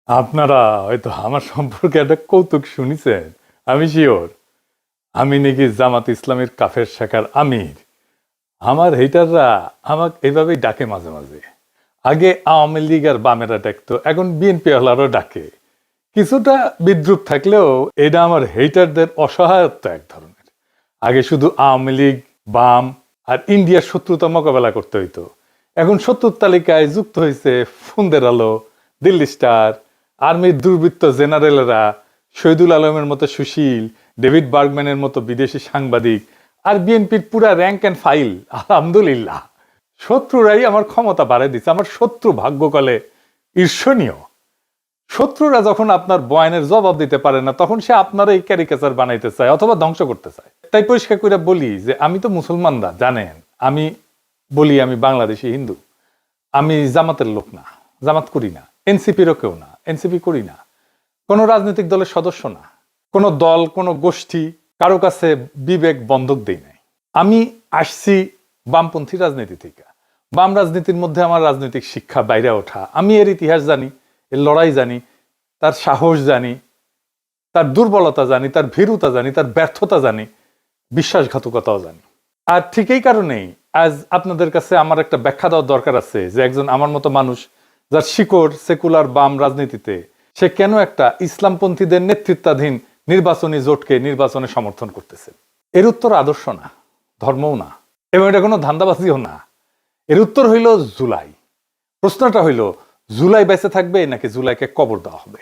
আপনারা হয়তো আমার সম্পর্কে একটা কৌতুক শুনেছেন। আমি শিওর আমি নাকি জামাত ইসলামের কাফের শাখার আমির। আমার হেটাররা আমাকে এভাবেই ডাকে মাঝে মাঝে। আগে আওয়ামী লীগ আর বামেরা ডাকতো, এখন বিএনপি ওয়ালারও ডাকে। কিছুটা বিদ্রুপ থাকলেও এটা আমার হেটারদের অসহায়ত্ব এক ধরনের। আগে শুধু আওয়ামী লীগ, বাম আর ইন্ডিয়ার শত্রুতা মোকাবেলা করতে হইতো। এখন শত্রুর তালিকায় যুক্ত হয়েছে ফোনদের আলো, দিল্লি স্টার, আর্মির দুর্বৃত্ত জেনারেলরা, শহীদুল আলমের মতো সুশীল, ডেভিড বার্গম্যানের মতো বিদেশি সাংবাদিক, আর বিএনপির পুরা র্যাঙ্ক অ্যান্ড ফাইল। আলহামদুলিল্লাহ, শত্রুরাই আমার ক্ষমতা বাড়াই দিচ্ছে। আমার শত্রু ভাগ্যকালে ঈর্ষণীয়। শত্রুরা যখন আপনার বয়ানের জবাব দিতে পারে না, তখন সে আপনার এই ক্যারিকেচার বানাইতে চায় অথবা ধ্বংস করতে চায়। তাই পরিষ্কার করে বলি যে আমি তো মুসলমানরা জানেন, আমি বলি আমি বাংলাদেশি হিন্দু। আমি জামাতের লোক না, জামাত করি না, এনসিপিরও কেউ না, এনসিপি করি না, কোনো রাজনৈতিক দলের সদস্য না, কোনো দল, কোনো গোষ্ঠী, কারো কাছে বিবেক বন্ধক দেই নাই। আমি আসছি বামপন্থী রাজনীতি থেকে। বাম রাজনীতির মধ্যে আমার রাজনৈতিক শিক্ষা বাইরে ওঠা। আমি এর ইতিহাস জানি, এর লড়াই জানি, তার সাহস জানি, তার দুর্বলতা জানি, তার ভীরুতা জানি, তার ব্যর্থতা জানি, বিশ্বাসঘাতকতাও জানি। আর ঠিক এই কারণেই আজ আপনাদের কাছে আমার একটা ব্যাখ্যা দেওয়ার দরকার আছে যে একজন আমার মতো মানুষ, যার শিকড় সেকুলার বাম রাজনীতিতে, সে কেন একটা ইসলামপন্থীদের নেতৃত্বাধীন নির্বাচনী জোটকে নির্বাচনে সমর্থন করতেছে। এর উত্তর আদর্শ না, ধর্মও না, এবং এটা কোনো ধান্দাবাজিও না। এর উত্তর হইল জুলাই। প্রশ্নটা হইল, জুলাই বেঁচে থাকবে নাকি জুলাইকে কবর দেওয়া হবে?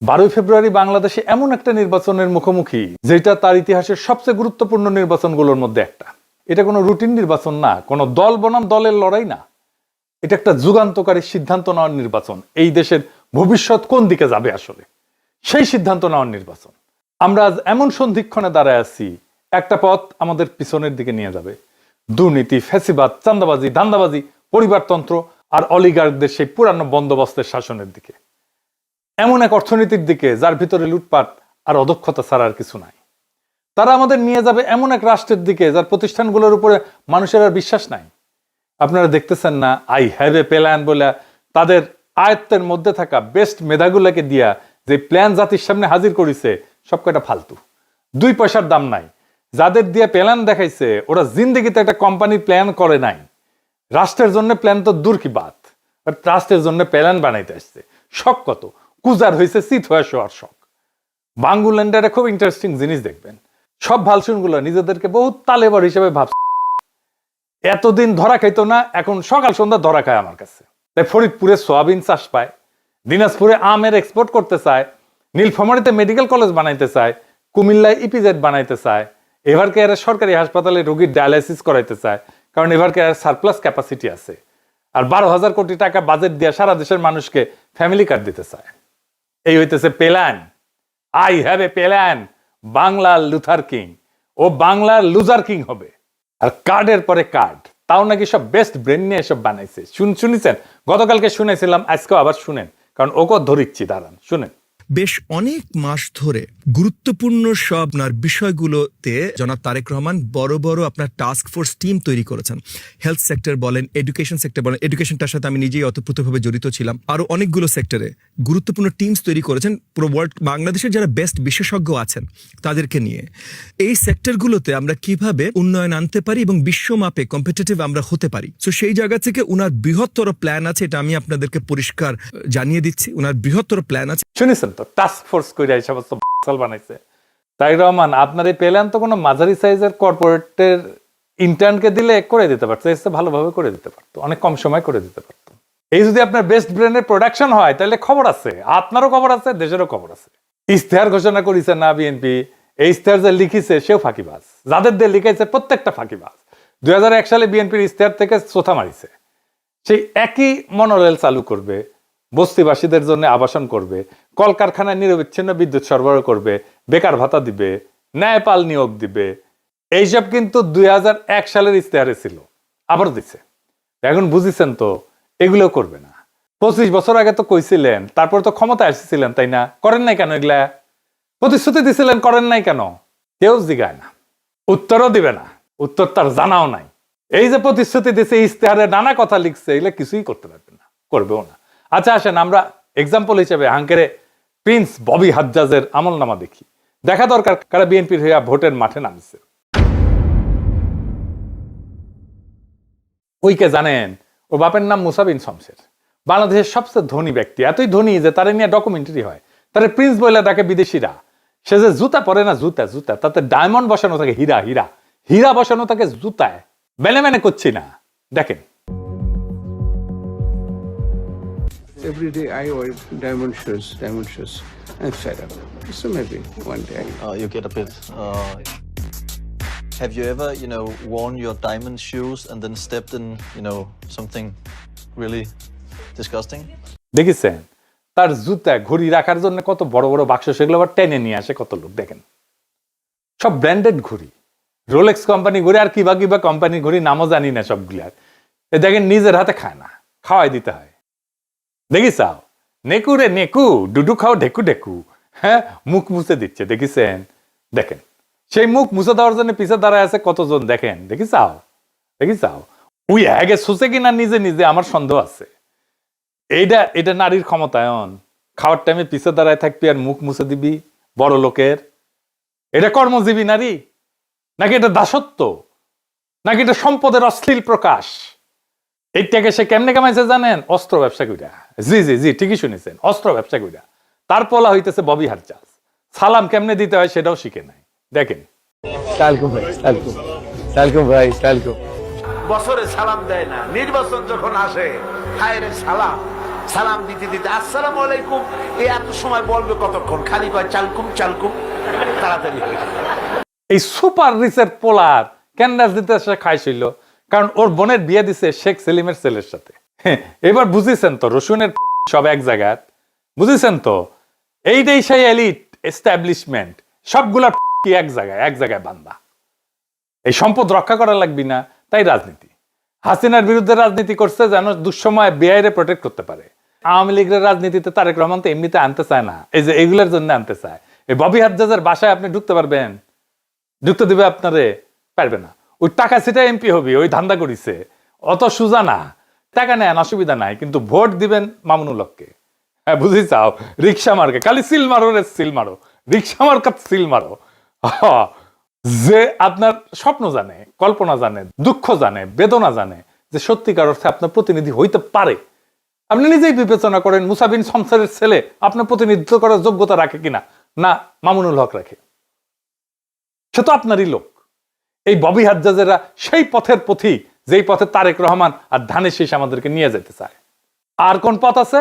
12 ফেব্রুয়ারি বাংলাদেশে এমন একটা নির্বাচনের মুখোমুখি, যেটা তার ইতিহাসের সবচেয়ে গুরুত্বপূর্ণ নির্বাচনগুলোর মধ্যে একটা। এটা কোনো রুটিন নির্বাচন না, কোনো দল বনাম দলের লড়াই না। এটা একটা যুগান্তকারী সিদ্ধান্ত নেওয়ার নির্বাচন। এই দেশের ভবিষ্যৎ কোন দিকে যাবে আসলে, সেই সিদ্ধান্ত নেওয়ার নির্বাচন। আমরা আজ এমন সন্ধিক্ষণে দাঁড়ায় আছি, একটা পথ আমাদের পিছনের দিকে নিয়ে যাবে। দুর্নীতি, ফ্যাসিবাদ, চাঁদাবাজি, ধান্দাবাজি, পরিবারতন্ত্র আর অলিগার্কদের সেই পুরানো বন্দোবস্তের শাসনের দিকে। এমন এক অর্থনীতির দিকে যার ভিতরে লুটপাট আর অদক্ষতা ছাড়া আর কিছু নাই। তারা আমাদের নিয়ে যাবে এমন এক রাষ্ট্রের দিকে যার প্রতিষ্ঠানগুলোর উপরে মানুষের আর বিশ্বাস নাই। আপনারা দেখতেছেন না, আই হ্যাভ এ প্ল্যান বলে তাদের আয়ত্তের মধ্যে থাকা বেস্ট মেধাগুলোকে দিয়া যে প্ল্যান জাতির সামনে হাজির করেছে, সব কয়টা ফালতু, 2 পয়সার দাম নাই। যাদের দিয়ে প্ল্যান দেখাইছে, ওরা জিন্দেগিতে একটা কোম্পানির প্ল্যান করে নাই। রাষ্ট্রের জন্য প্ল্যান তো দূর কি বাত, রাষ্ট্রের জন্য প্ল্যান বানাইতে আসছে। শখ কত কুজার হয়েছে, চিত হয়ে শোয়ার শখ। বাঙ্গুল্যান্ডের খুব ইন্টারেস্টিং জিনিস দেখবেন, সব ভালসুনগুলো নিজেদেরকে বহুত তালেবর হিসেবে ভাবছে। এতদিন ধরা খাইতো না, এখন সকাল সন্ধ্যা ধরা খায় আমার কাছে। তাই ফরিদপুরে সোয়াবিন চাষ পায়, দিনাজপুরে আমের এক্সপোর্ট করতে চায়, নীলফামারীতে মেডিকেল কলেজ বানাইতে চায়, কুমিল্লায় ইপিজেড বানাইতে চায়, এবার কে সরকারি হাসপাতালে রোগীর ডায়ালাইসিস করাইতে চায়, কারণ এবার কে সারপ্লাস ক্যাপাসিটি আছে। আর 12,000 কোটি টাকা বাজেট দিয়ে সারা দেশের মানুষকে ফ্যামিলি কার্ড দিতে চায়। এই হইতেছে plan. I have a plan. বাংলার লুথার কিং ও বাংলার লুজার কিং হবে। আর কার্ডের পরে কার্ড, তাও নাকি সব বেস্ট ব্রেন নিয়ে এসব বানাইছে। শুনেছেন, গতকালকে শুনেছিলাম, আজকেও আবার শুনেন, কারণ ওকে ধরিচ্ছি, দাঁড়ান শুনেন। বেশ অনেক মাস ধরে গুরুত্বপূর্ণ সব আপনার বিষয়গুলোতে জনাব তারেক রহমান বড় বড় আপনার টাস্ক ফোর্স টিম তৈরি করেছেন। হেলথ সেক্টর বলেন, এডুকেশন সেক্টর বলেন, এডুকেশনটার সাথে আমি নিজেই অতপ্রতভাবে জড়িত ছিলাম। আরো অনেকগুলো সেক্টরে গুরুত্বপূর্ণ টিমস তৈরি করেছেন পুরো ওয়ার্ল্ড, বাংলাদেশের যারা বেস্ট বিশেষজ্ঞ আছেন তাদেরকে নিয়ে। এই সেক্টরগুলোতে আমরা কিভাবে উন্নয়ন আনতে পারি এবং বিশ্বমাপে কম্পিটিটিভ আমরা হতে পারি, তো সেই জায়গা থেকে উনার বৃহত্তর প্ল্যান আছে। এটা আমি আপনাদেরকে পরিষ্কার জানিয়ে দিচ্ছি, উনার বৃহত্তর প্ল্যান আছে। শুনেছেন তো, টাস্ক ফোর্স করে এই সমস্ত বানাইছে। তারেক রহমান, আপনার এই প্ল্যান তো কোনো মাঝারি সাইজের কর্পোরেটের ইন্টার্নকে দিলে করে দিতে পারতো, এসে ভালোভাবে করে দিতে পারতো, অনেক কম সময় করে দিতে পারতো। এই যদি আপনার বেস্ট ব্র্যান্ডের প্রোডাকশন হয়, তাহলে খবর আছে, আপনারও খবর আছে, দেশেরও খবর আছে। ইশতেহার ঘোষণা করেছে না বিএনপি, এই ইশতেহার যে লিখিছে সেও ফাঁকিবাজ, যাদের দিয়ে লিখাইছে প্রত্যেকটা ফাঁকিবাজ। 2001 সালে বিএনপির ইশতেহার থেকে চোথা মারিছে। সেই একই মনোরেল চালু করবে, বস্তিবাসীদের জন্য আবাসন করবে, কলকারখানায় নিরবিচ্ছিন্ন বিদ্যুৎ সরবরাহ করবে, বেকার ভাতা দিবে, ন্যায়পাল নিয়োগ দিবে। এইসব কিন্তু 2001 সালের ইশতেহারে ছিল, আবার দিচ্ছে। এখন বুঝেছেন তো, এগুলো করবে না। 25 বছর আগে তো কইছিলেন, তারপর তো ক্ষমতায় এসেছিলেন, তাই না? করেন নাই কেন এগুলা? প্রতিশ্রুতি দিছিলেন, করেন নাই কেন? কেউ জিগায় না, উত্তরও দিবে না, উত্তর তার জানাও নাই। এই যে প্রতিশ্রুতি দিচ্ছে, ইশতেহারে নানা কথা লিখছে, এগুলো কিছুই করতে পারবে না, করবেও না। আচ্ছা আসেন আমরা এক্সাম্পল হিসেবে হাঙ্গেরে প্রিন্স ববি হাজ্জাজের আমলনামা দেখি। দেখা দরকার কারা বিএনপির হইয়া ভোটের মাঠে নামছে। ওইকে জানেন, ও বাপের নাম মুসা বিন শমসের, বাংলাদেশের সবচেয়ে ধনী ব্যক্তি, এতই ধনী যে তারা নিয়ে ডকুমেন্টারি হয়, তারা প্রিন্স বলে ডাকে বিদেশিরা। সে যে জুতা পরে না, জুতা জুতা, তাতে ডায়মন্ড বসানো থাকে, হীরা হীরা হীরা বসানো থাকে জুতায়, বেনে মেনে করছি না, দেখেন। Every day I wear diamond shoes. I'm fed up. So maybe one day. You get a bit. Have you ever, worn your diamond shoes and then stepped in, something really disgusting? দেখেছেন তার জুতা ঘড়ি রাখার জন্য কত বড় বড় বাক্স, সেগুলো আবার টেনে নিয়ে আসে কত লোক, দেখেন। সব ব্র্যান্ডেড ঘড়ি, রোলেক্স কোম্পানি ঘড়ি, আর কিবা কিবা কোম্পানির ঘড়ি, নামও জানি না সবগুলার। দেখেন নিজের হাতে খায় না, খাওয়াই দিতে হয়। দেখি চাও নেকু রে নেকু, ডুডু খাও ঢেকু ঢেকু, হ্যাঁ মুখ মুছে দিচ্ছে, দেখিছেন? দেখেন সেই মুখ মুছে দেওয়ার জন্য পিছে দাঁড়ায় আছে কতজন, দেখেন। দেখি চাও উই হ্যাগে সুসে কিনা নিজে নিজে, আমার সন্দেহ আছে। এটা নারীর ক্ষমতায়ন। খাওয়ার টাইমে পিছে দাঁড়ায় থাকবি আর মুখ মুছে দিবি বড় লোকের? এটা কর্মজীবী নারী নাকি এটা দাসত্ব, নাকি এটা সম্পদের অশ্লীল প্রকাশ? এইটাকে সে কেমনে কামাইছে জানেন? অস্ত্র ব্যবসা কইরা। জি জি জি ঠিকই শুনেছেন, অস্ত্র ব্যবসা কইরা। তার পোলা হইতেছে ববি হাজ্জাজ। সালাম কেমনে দিতে হয় সেটাও শিখে নাই, দেখেন। সালকুম ভাই, বছরে সালাম দেয় না, নির্বাচন যখন আসে হায় রে সালাম দিতে দিতে আসসালামু আলাইকুম, এত সময় বলবে কতক্ষণ, খালি কয় চালকুম তাড়াতাড়ি হয়ে যায়। এই সুপার রিচের পোলার কেন রাজনীতি সে খাইছিল? কারণ ওর বোনের বিয়ে দিছে শেখ সেলিমের ছেলের সাথে। এবার বুঝেছেন তো, রসুনের সব এক জায়গায়, বুঝেছেন তো? এইটাই সেই এলিট এস্টাবলিশমেন্ট, সবগুলা কি এক জায়গায় বান্দা। এই সম্পদ রক্ষা করা লাগবি না, তাই রাজনীতি। হাসিনার বিরুদ্ধে রাজনীতি করছে যেন দুঃসময় বেআইরে প্রোটেক্ট করতে পারে। আওয়ামী লীগের রাজনীতিতে তারেক রহমান তো এমনিতে আনতে চায় না, এই যে এগুলোর জন্য আনতে চায়। এই ববি হাজ্জাজের বাসায় আপনি ঢুকতে পারবেন? ঢুকতে দিবে আপনারে? পারবে না। ওই টাকা সেটা এমপি হবি, ওই ধান্দা করিছে, অত সুজা না। টাকা নেন, অসুবিধা নাই, কিন্তু ভোট দিবেন মামুনুল হককে। হ্যাঁ বুঝি চাও, রিক্সা মার্কে খালি সিল মারো রে সিল মারো, রিক্সা মার্কাত সিল মারো। যে আপনার স্বপ্ন জানে, কল্পনা জানে, দুঃখ জানে, বেদনা জানে, যে সত্যিকার অর্থে আপনার প্রতিনিধি হইতে পারে। আপনি নিজেই বিবেচনা করেন মুসা বিন শমসেরের ছেলে আপনার প্রতিনিধিত্ব করার যোগ্যতা রাখে কিনা, না মামুনুল হক রাখে? সে তো আপনারই লোক। এই ববি হাজ্জাজেরা সেই পথের পথিক, যেই পথে তারেক রহমান আর ধানের শীষ আমাদেরকে নিয়ে যেতে চায়। আর কোন পথ আছে?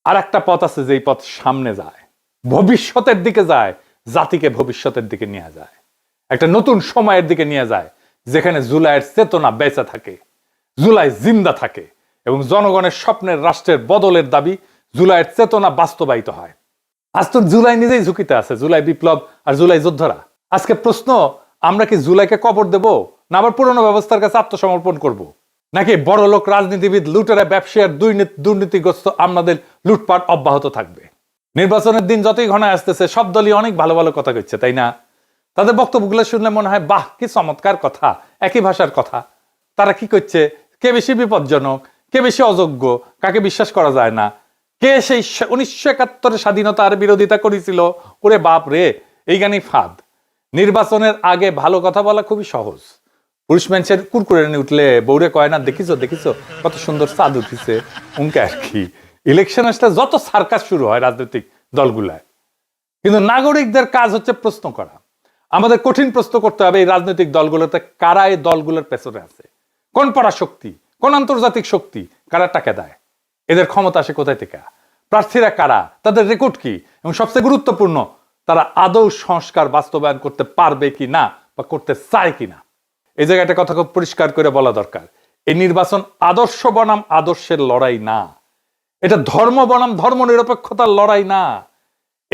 আর একটা পথ আছে, যেই পথ সামনে যায়, ভবিষ্যতের দিকে যায়, জাতিকে ভবিষ্যতের দিকে নিয়ে যায়, একটা নতুন সময়ের দিকে নিয়ে যায়, যেখানে জুলাইয়ের চেতনা বেঁচে থাকে, জুলাই জিন্দা থাকে, এবং জনগণের স্বপ্নের রাষ্ট্রের বদলের দাবি জুলাইয়ের চেতনা বাস্তবায়িত হয়। আজ তো জুলাই নিজেই ঝুঁকিতে আছে, জুলাই বিপ্লব আর জুলাই যোদ্ধারা। আজকে প্রশ্ন, আমরা কি জুলাইকে কবর দেব, না আবার পুরনো ব্যবস্থার কাছে আত্মসমর্পণ করব? নাকি বড় লোক রাজনীতিবিদ, লুটেরা, ব্যবসায়ীর দুর্নীতিগ্রস্ত আমাদের লুটপাট অব্যাহত থাকবে? নির্বাচনের দিন যতই ঘনায় আসতেছে, সব দলই অনেক ভালো ভালো কথা কইছে, তাই না? তাদের বক্তব্যগুলো শুনলে মনে হয় বাহ কি চমৎকার কথা, একই ভাষার কথা। তারা কি করছে, কে বেশি বিপজ্জনক, কে বেশি অযোগ্য, কাকে বিশ্বাস করা যায় না, কে সেই 1971 স্বাধীনতার বিরোধিতা করেছিল, ওরে বাপ রে, এই গানই ফাঁদ। নির্বাচনের আগে ভালো কথা বলা খুবই সহজ। পুরুষ মানুষের কুরকুরে নিয়ে উঠলে বউরে কয় না, দেখিছো কত সুন্দর চাঁদ উঠিছে, উনকে আর কি। ইলেকশন আসলে যত সার্কাস শুরু হয় রাজনৈতিক দলগুলায়, কিন্তু নাগরিকদের কাজ হচ্ছে প্রশ্ন করা। আমাদের কঠিন প্রশ্ন করতে হবে এই রাজনৈতিক দলগুলোতে কারা এই দলগুলোর পেছনে আছে, কোন পরাশক্তি, কোন আন্তর্জাতিক শক্তি, কারা টাকা দেয়, এদের ক্ষমতা আসে কোথায় থেকে, প্রার্থীরা কারা, তাদের রেকর্ড কি, এবং সবচেয়ে গুরুত্বপূর্ণ, তারা আদৌ সংস্কার বাস্তবায়ন করতে পারবে কি না বা করতে চায় কিনা। এই জায়গাটা কথা খুব পরিষ্কার করে বলা দরকার। এই নির্বাচন আদর্শ বনাম আদর্শের লড়াই না, এটা ধর্ম বনাম ধর্ম নিরপেক্ষতার লড়াই না,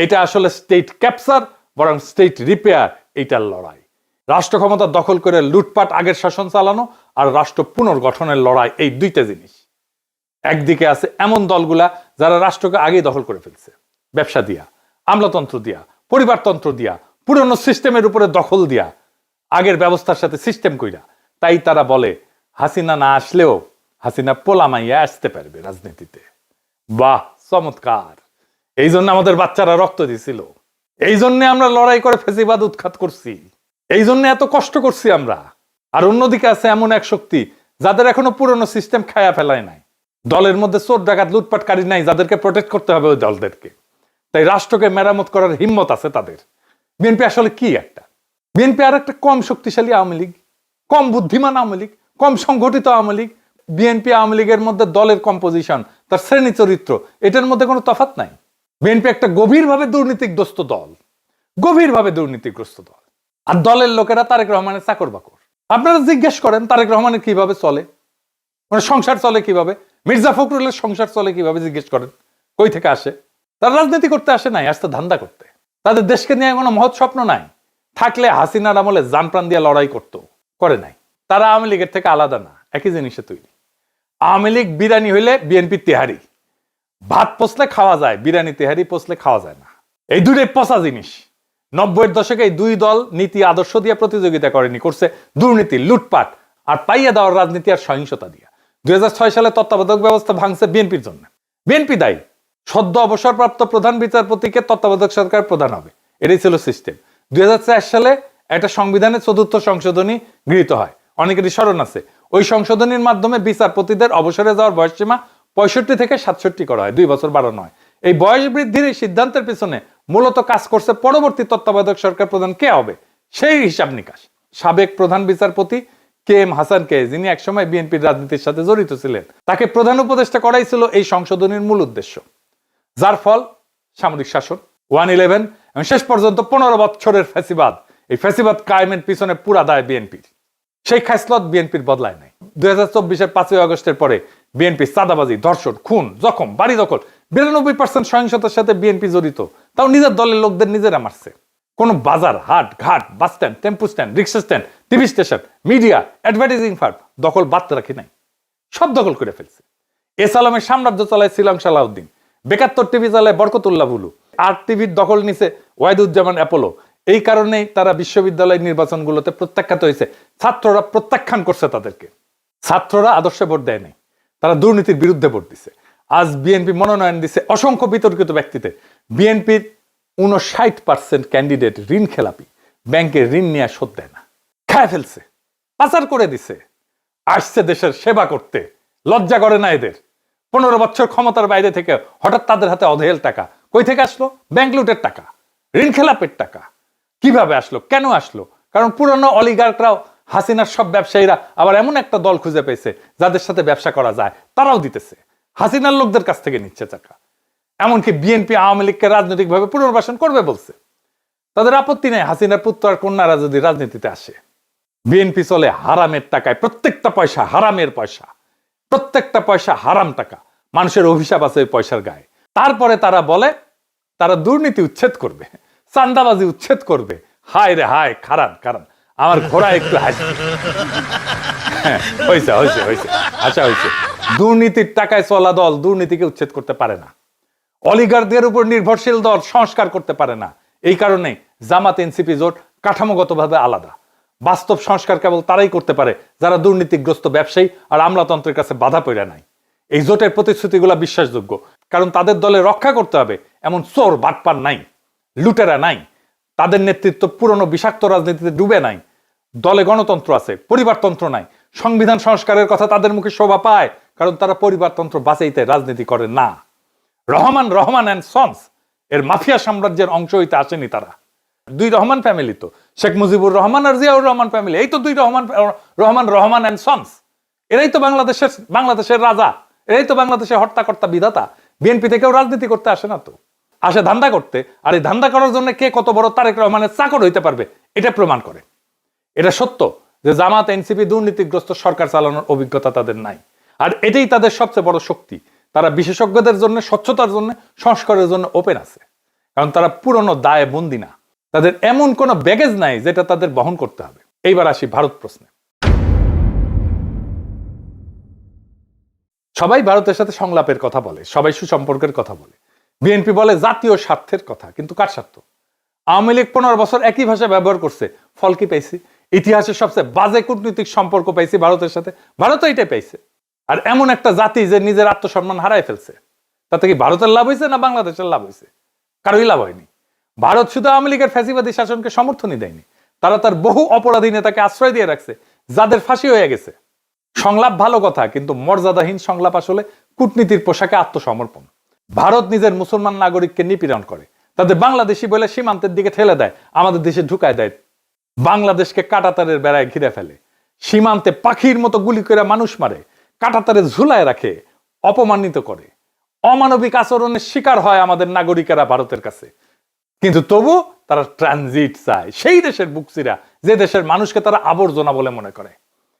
এটা আসলে স্টেট ক্যাপচার বরং স্টেট রিপেয়ার, এইটার লড়াই। রাষ্ট্র ক্ষমতা দখল করে লুটপাট আগের শাসন চালানো আর রাষ্ট্র পুনর্গঠনের লড়াই, এই দুইটা জিনিস। একদিকে আছে এমন দলগুলা যারা রাষ্ট্রকে আগেই দখল করে ফেলছে, ব্যবসা দিয়া, আমলাতন্ত্র দিয়া, পরিবারতন্ত্র দিয়া, পুরনো সিস্টেমের উপরে দখল দিয়া, আগের ব্যবস্থার সাথে সিস্টেম কইরা। তাই তারা বলে হাসিনা না আসলেও হাসিনা পোলামাইয়া আসতে পারবে রাজনীতিতে। বাহ, চমৎকার। এই জন্য আমাদের বাচ্চারা রক্ত দিছিল, এই জন্য আমরা লড়াই করে ফেসিবাদ উৎখাত করছি, এই জন্য এত কষ্ট করছি আমরা। আর অন্যদিকে আছে এমন এক শক্তি যাদের এখনো পুরনো সিস্টেম খায়া ফেলায় নাই। দলের মধ্যে চোর ডাকাত লুটপাটকারী নাই যাদেরকে প্রোটেক্ট করতে হবে ওই দলদেরকে। তাই রাষ্ট্রকে মেরামত করার হিম্মত আছে তাদের। বিএনপি আসলে কি একটা? বিএনপি আর একটা কম শক্তিশালী আওয়ামী লীগ, কম বুদ্ধিমান আওয়ামী লীগ, কম সংগঠিত আওয়ামী লীগ। বিএনপি আওয়ামী লীগের মধ্যে দলের কম্পোজিশন, তার শ্রেণী চরিত্র, এটার মধ্যে কোনো তফাৎ নাই। বিএনপি একটা গভীরভাবে দুর্নীতিগ্রস্ত দল, গভীরভাবে দুর্নীতিগ্রস্ত দল। আর দলের লোকেরা তারেক রহমানের চাকর বাকর। আপনারা জিজ্ঞেস করেন তারেক রহমানের কিভাবে চলে, মানে সংসার চলে কিভাবে, মির্জা ফখরুলের সংসার চলে কিভাবে জিজ্ঞেস করেন। কই থেকে আসে? তারা রাজনীতি করতে আসে নাই, আসতে ধান্দা করতে। তাদের দেশকে নিয়ে কোনো মহৎ স্বপ্ন নাই। থাকলে হাসিনার আমলে জান প্রাণ দিয়ে লড়াই করতো, করে নাই। তারা আওয়ামী লীগের থেকে আলাদা না, একই জিনিসে তৈরি। আওয়ামী লীগ বিরিয়ানি হইলে বিএনপি তেহারি। ভাত পচলে খাওয়া যায়, বিরিয়ানি তেহারি পচলে খাওয়া যায় না। এই দুটোই পচা জিনিস। 90-এর দশকে এই দুই দল নীতি আদর্শ দিয়ে প্রতিযোগিতা করেনি, করছে দুর্নীতি, লুটপাট আর পাইয়া দেওয়ার রাজনীতি আর সহিংসতা দিয়া। 2006 সালে তত্ত্বাবধায়ক ব্যবস্থা ভাঙছে বিএনপির জন্য। বিএনপি দায়ী। সদ্য অবসরপ্রাপ্ত প্রধান বিচারপতিকে তত্ত্বাবধায়ক সরকার প্রধান হবে, এটাই ছিল সিস্টেম। 2004 সালে একটা সংবিধানের 4র্থ সংশোধনী গৃহীত হয়, অনেকেরই স্মরণ আছে। ওই সংশোধনীর মাধ্যমে বিচারপতিদের অবসরে যাওয়ার বয়সসীমা 65 থেকে 67 করা হয়, 2 বছর বাড়ানো হয়। এই বয়স বৃদ্ধির এই সিদ্ধান্তের পিছনে মূলত কাজ করছে পরবর্তী তত্ত্বাবধায়ক সরকার প্রধান কে হবে সেই হিসাব নিকাশ। সাবেক প্রধান বিচারপতি KM হাসানকে, যিনি একসময় বিএনপির রাজনীতির সাথে জড়িত ছিলেন, তাকে প্রধান উপদেষ্টা করাই ছিল এই সংশোধনীর মূল উদ্দেশ্য। যার ফল সামরিক শাসন, 1/11 এবং শেষ পর্যন্ত 15 বছরের ফ্যাসিবাদ। এই ফ্যাসিবাদ কায়েমের পিছনে পুরা দায় বিএনপির। সেই খাসলত বিএনপির বদলায় নাই। 2024-এর 5ই আগস্টের পরে বিএনপি চাঁদাবাজি, ধর্ষণ, খুন, জখম, বাড়ি দখল, 92% সহিংসতার সাথে বিএনপি জড়িত। তাও নিজের দলের লোকদের নিজেরা মারছে। কোন বাজার, হাট, ঘাট, বাস স্ট্যান্ড, টেম্পু স্ট্যান্ড, রিক্সা stand, TV station, media, advertising firm দখল বাদ রাখি নাই, সব দখল করে ফেলছে। এসালামের সাম্রাজ্য চালায় শ্রীলং সালাউদ্দিন, 72 টিভি চালায় বরকতুল্লাহ বুলু, 8 টিভির দখল নিছে ওয়াহিদুজ্জামান অ্যাপোলো। এই কারণেই তারা বিশ্ববিদ্যালয় নির্বাচনগুলোতে প্রত্যাখ্যাত হয়েছে। ছাত্ররা প্রত্যাখ্যান করছে তাদেরকে। ছাত্ররা আদর্শে ভোট দেয় নাই, তারা দুর্নীতির বিরুদ্ধে ভোট দিছে। আজ বিএনপি মনোনয়ন দিছে অসংখ্য বিতর্কিত ব্যক্তিতে। বিএনপির 59% ক্যান্ডিডেট ঋণ খেলাপি, ব্যাংকের ঋণ নিয়ে শোধ দেয় না, খায় ফেলছে, পাচার করে দিছে। আসছে দেশের সেবা করতে, লজ্জা করে না এদের। 15 বছর ক্ষমতার বাইরে থেকে হঠাৎ তাদের হাতে অধেল টাকা কই থেকে আসলো? ব্যাংক লুটের টাকা, ঋণ খেলাপের টাকা। কিভাবে আসলো, কেন আসলো? কারণ পুরনো অলিগার্করাও, হাসিনার সব ব্যবসায়ীরা আবার এমন একটা দল খুঁজে পেয়েছে যাদের সাথে ব্যবসা করা যায়, তারাও দিতেছে। হাসিনার লোকদের কাছ থেকে নিচ্ছে টাকা। এমনকি বিএনপি আওয়ামী লীগকে রাজনৈতিকভাবে পুনর্বাসন করবে বলছে। তাদের আপত্তি নেই হাসিনার পুত্র আর কন্যারা যদি রাজনীতিতে আসে। বিএনপি চলে হারামের টাকায়, প্রত্যেকটা পয়সা হারামের পয়সা, প্রত্যেকটা পয়সা হারাম টাকা। মানুষের অভিশাপ আছে ওই পয়সার গায়ে। তারপরে তারা বলে তারা দুর্নীতি উচ্ছেদ করবে, চান্দাবাজি উচ্ছেদ করবে। হায় রে হায়, খারান খারান, আমার ঘোড়া একটু হাসি। হয়েছে হয়েছে হয়েছে, আচ্ছা হয়েছে। দুর্নীতির টাকায় চলা দল দুর্নীতিকে উচ্ছেদ করতে পারে না। অলিগারদের উপর নির্ভরশীল দল সংস্কার করতে পারে না। এই কারণে জামাত এনসিপি জোট কাঠামোগতভাবে আলাদা। বাস্তব সংস্কার কেবল তারাই করতে পারে যারা দুর্নীতিগ্রস্ত ব্যবসায়ী আর আমলাতন্ত্রের কাছে বাধা পড়ে নাই। এই জোটের প্রতিশ্রুতিগুলো বিশ্বাসযোগ্য, কারণ তাদের দলে রক্ষা করতে হবে এমন চোর বাটপার নাই, লুটেরা নাই। তাদের নেতৃত্ব পুরনো বিষাক্ত রাজনীতিতে ডুবে নাই। দলে গণতন্ত্র আছে, পরিবারতন্ত্র নাই। সংবিধান সংস্কারের কথা তাদের মুখে শোভা পায়, কারণ তারা পরিবারতন্ত্র বাঁচাইতে রাজনীতি করে না। রহমান অ্যান্ড সন্স এর মাফিয়া সাম্রাজ্যের অংশ হইতে আসেনি তারা। 2 রহমান ফ্যামিলি তো, শেখ মুজিবুর রহমান আর জিয়াউর রহমান ফ্যামিলি, এই তো 2 রহমান অ্যান্ড সন্স। এরাই তো বাংলাদেশের রাজা, এরাই তো বাংলাদেশের হর্তাকর্তা বিধাতা। বিএনপি থেকেও রাজনীতি করতে আসে না তো, আসে ধান্দা করতে। আর এই ধান্দা করার জন্য কে কত বড় তারেক রহমানের চাকর হইতে পারবে এটা প্রমাণ করে। এটা সত্য যে জামাত এনসিপি দুর্নীতিগ্রস্ত সরকার চালানোর অভিজ্ঞতা তাদের নাই। আর এটাই তাদের সবচেয়ে বড় শক্তি। তারা বিশেষজ্ঞদের জন্য, স্বচ্ছতার জন্য, সংস্কারের জন্য ওপেন আছে, কারণ তারা পুরনো দায়ে বন্দী না। তাদের এমন কোনো ব্যাগেজ নাই যেটা তাদের বহন করতে হবে। এইবার আসি ভারত প্রশ্নে। সবাই ভারতের সাথে সংলাপের কথা বলে, সবাই সুসম্পর্কের কথা বলে। বিএনপি বলে জাতীয় স্বার্থের কথা, কিন্তু কার স্বার্থ? আওয়ামী লীগ 15 বছর একই ভাষা ব্যবহার করছে, ফল কি পেয়েছি? ইতিহাসের সবচেয়ে বাজে কূটনৈতিক সম্পর্ক পাইছি ভারতের সাথে, ভারত এটাই পাইছে। আর এমন একটা জাতি যে নিজের আত্মসম্মান হারায় ফেলছে, তাতে কি ভারতের লাভ হয়েছে না বাংলাদেশের লাভ হয়েছে? কারোই লাভ হয়নি। ভারত শুধু আওয়ামী লীগের ফ্যাসিবাদী শাসনকে সমর্থনই দেয়নি, তারা তার বহু অপরাধী নেতাকে আশ্রয় দিয়ে রাখছে, যাদের ফাঁসি হয়ে গেছে। সংলাপ ভালো কথা, কিন্তু মর্যাদাহীন সংলাপ আসলে কূটনীতির পোশাকে আত্মসমর্পণ। ভারত নিজের মুসলমান নাগরিককে নিপীড়ন করে, তাদের বাংলাদেশি বলে সীমান্তের দিকে ঠেলে দেয়, আমাদের দেশে ঢুকায় দেয়, বাংলাদেশকে কাঁটাতারের বেড়ায় ঘিরে ফেলে, সীমান্তে পাখির মতো গুলি করে মানুষ মারে, কাঁটাতারে ঝুলায় রাখে, অপমানিত করে। অমানবিক আচরণের শিকার হয় আমাদের নাগরিকেরা ভারতের কাছে। কিন্তু তবু তারা ট্রানজিট চায়, সেই দেশের বুকসিরা যে দেশের মানুষকে তারা আবর্জনা বলে মনে করে।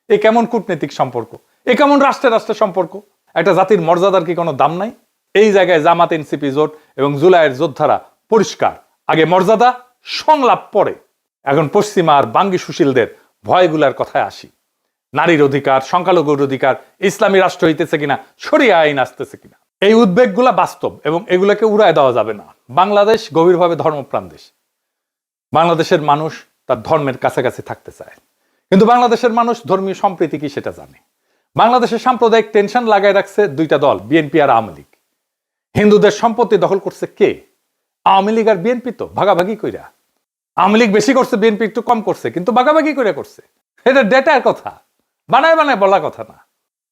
এ কেমন কূটনৈতিক সম্পর্ক? এ কেমন রাষ্ট্রের রাষ্ট্রের সম্পর্ক? একটা জাতির মর্যাদার কি কোনো দাম নাই? এই জায়গায় জামাত, এনসিপি জোট এবং জুলাইয়ের যোদ্ধারা পরিষ্কার, আগে মর্যাদা, সংলাপ পরে। এখন পশ্চিমা আর বাঙ্গি সুশীলদের ভয়গুলার কথায় আসি। নারীর অধিকার, সংখ্যালঘুর অধিকার, ইসলামী রাষ্ট্র হইতেছে কিনা, শরিয়া আইন আসতেছে কিনা, এই উদ্বেগগুলা বাস্তব এবং এগুলোকে উড়ায় দেওয়া যাবে না। বাংলাদেশ গভীরভাবে ধর্মপ্রাণ দেশ। বাংলাদেশের মানুষ তার ধর্মের কাছাকাছি থাকতে চায়, কিন্তু বাংলাদেশের মানুষ ধর্মীয় সম্প্রীতি কি সেটা জানে। বাংলাদেশের সাম্প্রদায়িক টেনশন লাগায় রাখছে দুইটা দল, বিএনপি আর আওয়ামী লীগ। হিন্দুদের সম্পত্তি দখল করছে কে? আওয়ামী লীগ আর বিএনপি তো ভাগাভাগি কইরা। আওয়ামী লীগ বেশি করছে, বিএনপি একটু কম করছে, কিন্তু ভাগাভাগি করে করছে। এটা ডেটার কথা, বানায় বানায় বলা কথা না।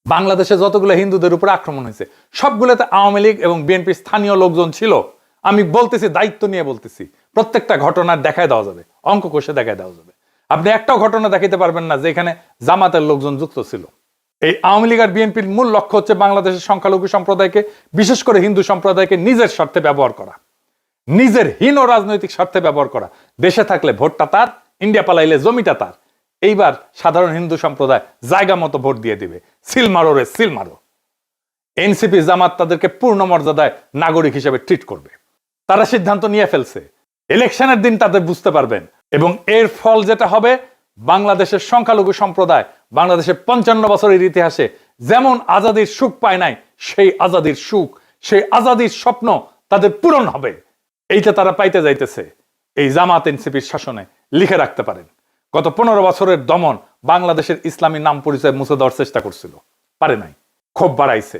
বাংলাদেশে যতগুলো হিন্দুদের উপর আক্রমণ হয়েছে সবগুলোতে আওয়ামী লীগ এবং বিএনপি স্থানীয় লোকজন ছিল। আমি বলতেছি, দায়িত্ব নিয়ে বলতেছি, প্রত্যেকটা ঘটনার দেখায় দেওয়া যাবে, অঙ্ক কষে দেখায় দেওয়া যাবে। আপনি একটাও ঘটনা দেখাইতে পারবেন না যেখানে জামাতের লোকজন যুক্ত ছিল। এই আওয়ামী লীগ আর বিএনপির মূল লক্ষ্য হচ্ছে বাংলাদেশের সংখ্যালঘু সম্প্রদায়কে, বিশেষ করে হিন্দু সম্প্রদায়কে নিজের স্বার্থে ব্যবহার করা, নিজের হীন রাজনৈতিক স্বার্থে ব্যবহার করা। দেশে থাকলে ভোটটা তার, ইন্ডিয়া পালাইলে জমিটা তার। এইবার সাধারণ হিন্দু সম্প্রদায় জায়গা মতো ভোট দিয়ে দিবে, সিল মারো রে সিল মারো। এনসিপি জামাত তাদেরকে পূর্ণ মর্যাদায় নাগরিক হিসেবে ট্রিট করবে। তারা সিদ্ধান্ত নিয়ে ফেলছে, ইলেকশনের দিন তাদের বুঝতে পারবেন। এবং এর ফল যেটা হবে, বাংলাদেশের সংখ্যালঘু সম্প্রদায় বাংলাদেশের 55 বছরের ইতিহাসে যেমন আজাদির সুখ পায় নাই, সেই আজাদির সুখ, সেই আজাদির স্বপ্ন তাদের পূরণ হবে। এইটা তারা পাইতে যাইতেছে এই জামাত এনসিপির শাসনে। লিখে রাখতে পারেন, গত 15 বছরের দমন বাংলাদেশের ইসলামী নাম পরিচয় মুছে দেওয়ার চেষ্টা করছিল, পারে নাই। ক্ষোভ বাড়াইছে,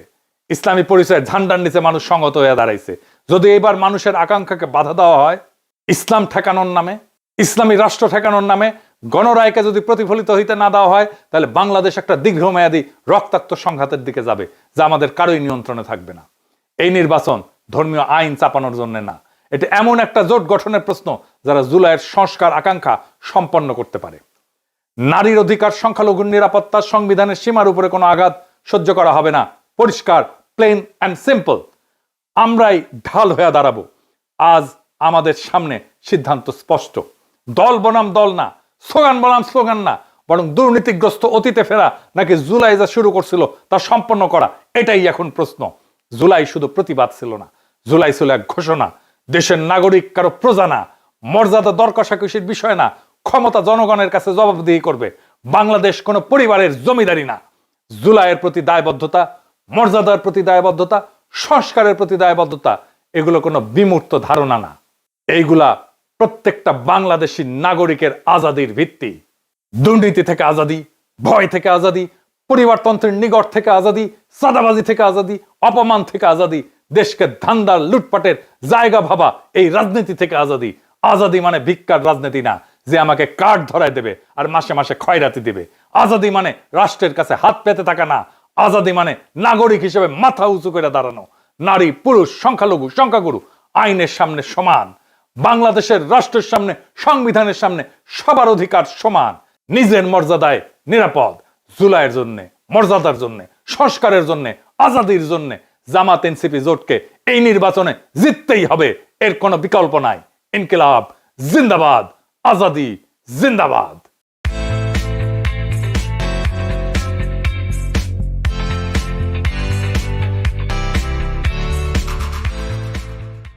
ইসলামী পরিচয়ের ঝান্ডার নিচে মানুষ সংগত হয়ে দাঁড়াইছে। যদি এবার মানুষের আকাঙ্ক্ষাকে বাধা দেওয়া হয়, ইসলাম ঠেকানোর নামে, ইসলামী রাষ্ট্র ঠেকানোর নামে গণরায়কে যদি প্রতিফলিত হইতে না দেওয়া হয়, তাহলে বাংলাদেশ একটা দীর্ঘমেয়াদী রক্তাক্ত সংঘাতের দিকে যাবে, যা আমাদের কারোই নিয়ন্ত্রণে থাকবে না। এই নির্বাচন ধর্মীয় আইন চাপানোর জন্য না, এটা এমন একটা জোট গঠনের প্রশ্ন যারা জুলাইয়ের সংস্কার আকাঙ্ক্ষা সম্পন্ন করতে পারে। নারীর অধিকার, সংখ্যালঘুর নিরাপত্তা, সংবিধানের সীমার উপরে কোনো আঘাত সহ্য করা হবে না। পরিষ্কার, প্লেন অ্যান্ড সিম্পল। আমরাই ঢাল হয়ে দাঁড়াবো। আজ আমাদের সামনে সিদ্ধান্ত স্পষ্ট। দল বনাম দল না, স্লোগান বনাম স্লোগান না, বরং দুর্নীতিগ্রস্ত অতীতে ফেরা নাকি জুলাই যা শুরু করছিল তা সম্পন্ন করা, এটাই এখন প্রশ্ন। জুলাই শুধু প্রতিবাদ ছিল না, জুলাই ছিল এক ঘোষণা। দেশের নাগরিক কারো প্রজা না, মর্যাদা দর কষাকষির বিষয় না, ক্ষমতা জনগণের কাছে জবাবদিহি করবে। বাংলাদেশ কোনো পরিবারের জমিদারি না। জুলাইয়ের প্রতি দায়বদ্ধতা, মর্যাদার প্রতি দায়বদ্ধতা, সংস্কারের প্রতি দায়বদ্ধতা, এগুলো কোনো বিমূর্ত ধারণা না। এইগুলা প্রত্যেকটা বাংলাদেশী নাগরিকের আজাদির ভিত্তি। দুর্নীতি থেকে আজাদি, ভয় থেকে আজাদি, পরিবারতন্ত্রের নিগড় থেকে আজাদি, চাঁদাবাজি থেকে আজাদি, অপমান থেকে আজাদি, দেশকে ধান্দার লুটপাটের জায়গা ভাবা এই রাজনীতি থেকে আজাদি। আজাদি মানে ভিক্ষার রাজনীতি না, যে আমাকে কার্ড ধরায় দেবে আর মাসে মাসে খয়রাতি দিবে। আজাদি মানে রাষ্ট্রের কাছে হাত পেতে থাকা না। আজাদি মানে নাগরিক হিসেবে মাথা উঁচু করে দাঁড়ানো। নারী, পুরুষ, সংখ্যালঘু, সংখ্যাগুরু আইনের সামনে সমান। বাংলাদেশের রাষ্ট্রের সামনে, সংবিধানের সামনে সবার অধিকার সমান। নিজের মর্যাদায় নিরাপদ। জুলাইয়ের জন্য, মর্যাদার জন্য, সংস্কারের জন্য, আজাদির জন্য জামাত এনসিপি জোটকে এই নির্বাচনে জিততেই হবে, এর কোনো বিকল্প নাই। ইনকিলাব জিন্দাবাদ, আজাদি জিন্দাবাদ।